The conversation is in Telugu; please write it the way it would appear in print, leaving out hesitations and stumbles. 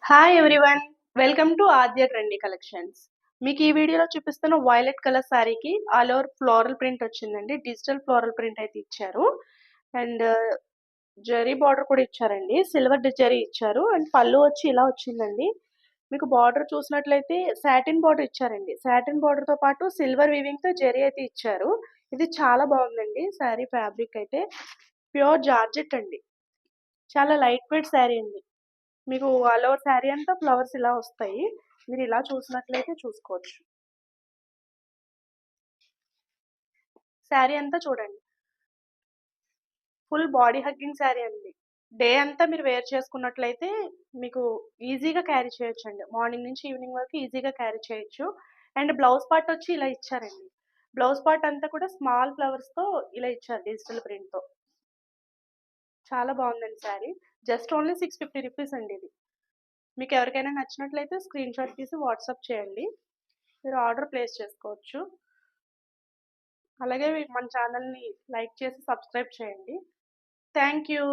Hi everyone. Welcome to Aadya trendy collections. మీకు ఈ వీడియోలో చూపిస్తున్న వైలెట్ కలర్ శారీకి ఆల్ ఓవర్ ఫ్లోరల్ ప్రింట్ వచ్చిందండి. డిజిటల్ ఫ్లోరల్ ప్రింట్ అయితే ఇచ్చారు. అండ్ జరీ బార్డర్ కూడా ఇచ్చారండి. సిల్వర్ జరీ ఇచ్చారు. అండ్ పళ్ళు వచ్చి ఇలా వచ్చిందండి. మీకు బార్డర్ చూసినట్లయితే సాటిన్ బార్డర్ ఇచ్చారండి. సాటిన్ బార్డర్ తో పాటు సిల్వర్ వీవింగ్ తో జరీ అయితే ఇచ్చారు. ఇది చాలా బాగుందండి శారీ ఫ్యాబ్రిక్ అయితే. ప్యూర్ జార్జెట్ అండి. చాలా లైట్ వెయిట్ శారీ అండి. మీకు ఆల్ ఓవర్ శారీ అంతా ఫ్లవర్స్ ఇలా వస్తాయి. మీరు ఇలా చూసినట్లయితే చూసుకోవచ్చు. శారీ అంతా చూడండి. ఫుల్ బాడీ హగ్గింగ్ శారీ అండి. డే అంతా మీరు వేర్ చేసుకున్నట్లయితే మీకు ఈజీగా క్యారీ చేయొచ్చండి. మార్నింగ్ నుంచి ఈవినింగ్ వరకు ఈజీగా క్యారీ చేయొచ్చు. అండ్ బ్లౌజ్ పార్ట్ వచ్చి ఇలా ఇచ్చారండి. బ్లౌజ్ పార్ట్ అంతా కూడా స్మాల్ ఫ్లవర్స్‌తో ఇలా ఇచ్చారు డిజిటల్ ప్రింట్‌తో. చాలా బాగుందండి శారీ. జస్ట్ ఓన్లీ 650 రూపీస్ అండి ఇది. మీకు ఎవరికైనా నచ్చినట్లయితే స్క్రీన్‌షాట్ తీసి వాట్సాప్ చేయండి. మీరు ఆర్డర్ ప్లేస్ చేసుకోవచ్చు. అలాగే మన ఛానల్‌ని లైక్ చేసి సబ్స్క్రైబ్ చేయండి. Thank you.